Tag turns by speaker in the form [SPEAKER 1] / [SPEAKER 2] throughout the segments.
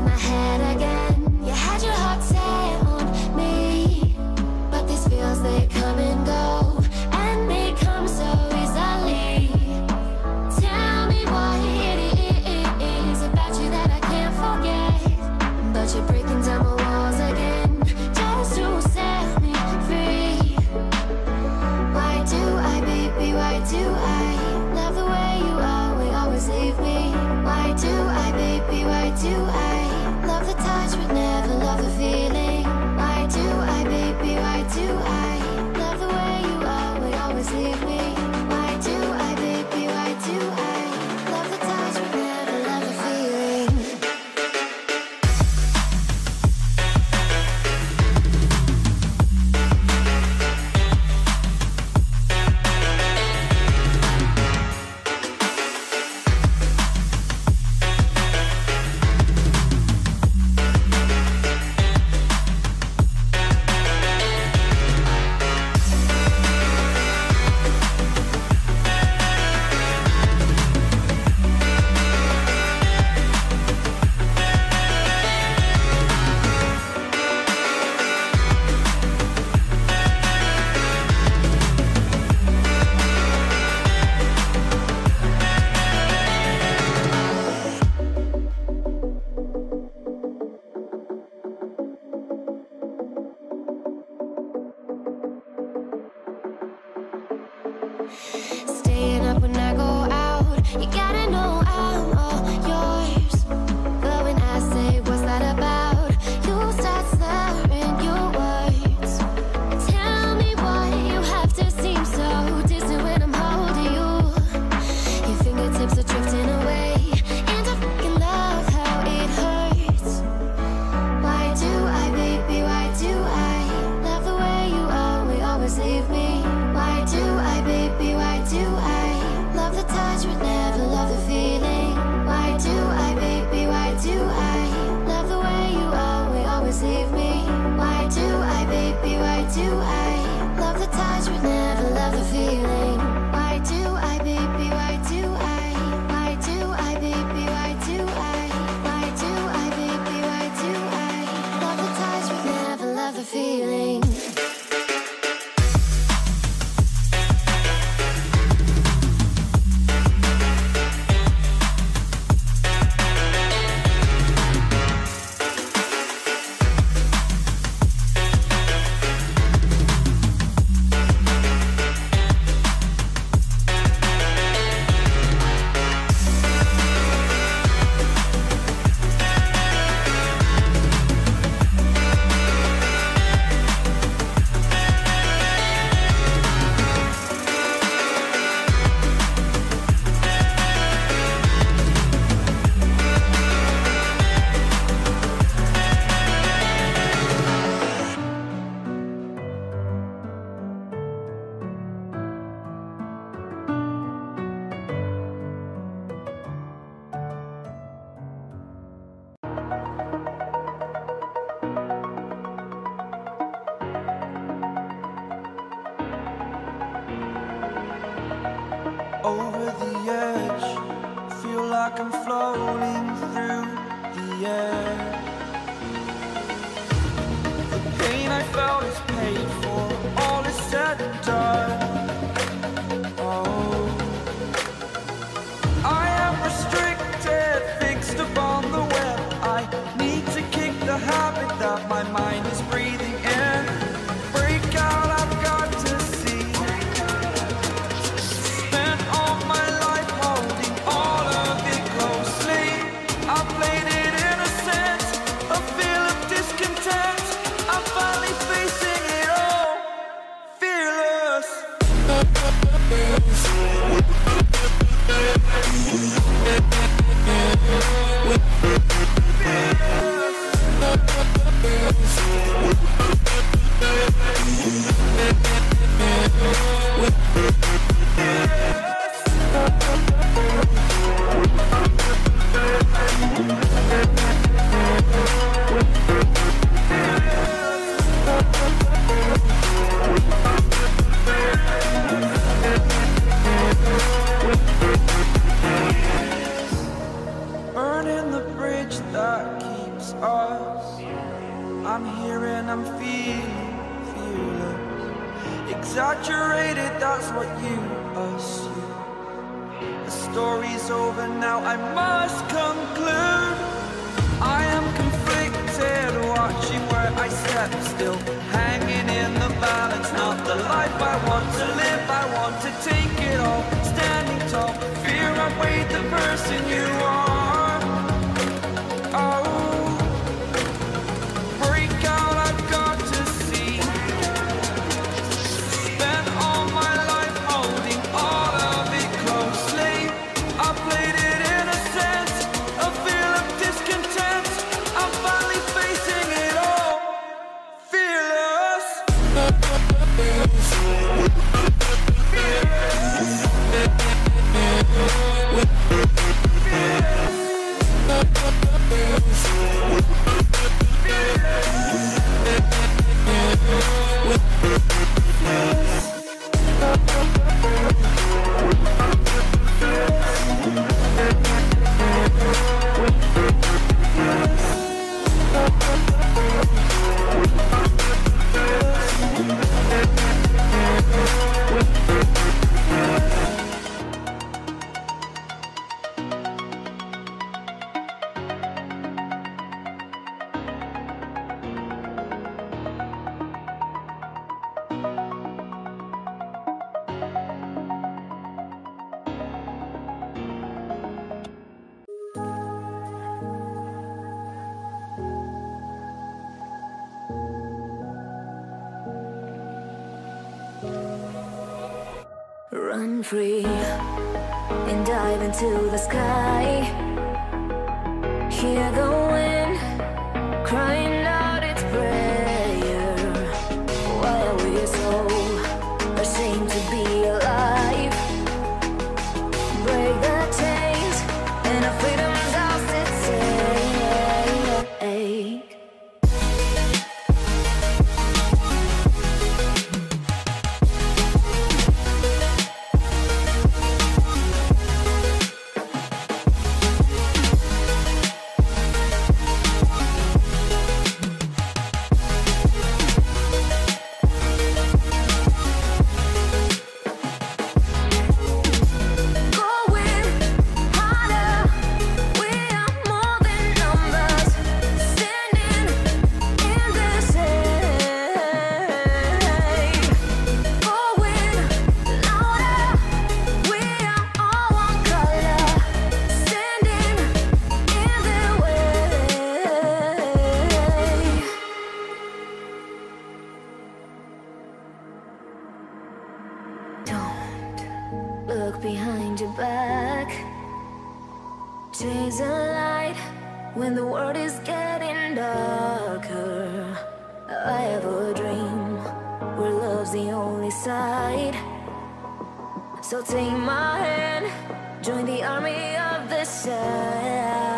[SPEAKER 1] my head again. You had your heart set on me, but these feels, they come and go, and they come so easily. Tell me what it is about you that I can't forget, but you're breaking down my walls again just to set me free. Why do I, baby, why do I love the way you always leave me? Why do I, baby, why do I love the touch but never love the feeling? Why do I, baby, why do I love the way you always leave me? Why do I, baby, why do I love the touch but never love the feeling? Staying up when I go out, you gotta know I'm all yours. But when I say what's that about, you start slurring your words. Tell me why you have to seem so distant when I'm holding you. Your fingertips are drifting away, and I fucking love how it hurts. Why do I, baby, why do I love the way you always leave me? Why do I, baby, why do I love the touch but never love the feeling? Why do I, baby, why do I love the way you always leave me? Why do I, baby, why do I love the touch but never love the feeling? Why do I, baby, why do I? Why do I, baby, why do I? Why do I, baby, why do I love the touch but never love the feeling?
[SPEAKER 2] Over the edge, feel like I'm floating through the air. The pain I felt is paid for, all is said and done. Oh, I am restricted, fixed upon the web. I need to kick the habit that my mind is breathing in. Break out, I've got to see. Spent all my life holding all of it closely. I played it innocent, that's what you assume. The story's over now, I must conclude. I am conflicted, watching where I step still, hanging in the balance. Not the life I want to live, I want to take it all, standing tall. Fear I weighed the person you are. Oh, break out, I've got to see. Spent all my life holding all of it closely. I played it innocent, a feel of discontent. I'm finally facing it all, fearless.
[SPEAKER 3] Run free and dive into the sky. Hear the wind crying out its prayer. Why are we so ashamed to be alive? Break the chains and our freedom's ours at stake. Look behind your back. Chase a light when the world is getting darker. I have a dream where love's the only side. So take my hand, join the army of the shadows.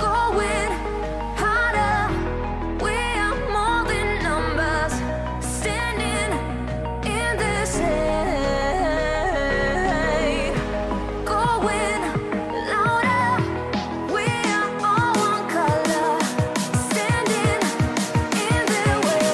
[SPEAKER 3] Going harder, we are more than numbers, standing in this shade. Going louder, we are all one color, standing in their way.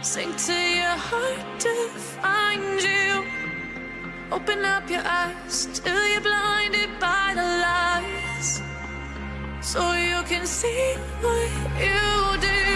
[SPEAKER 3] Sink to your heart to find you. Open up your eyes till you're blinded by the lies, so you can see what you do.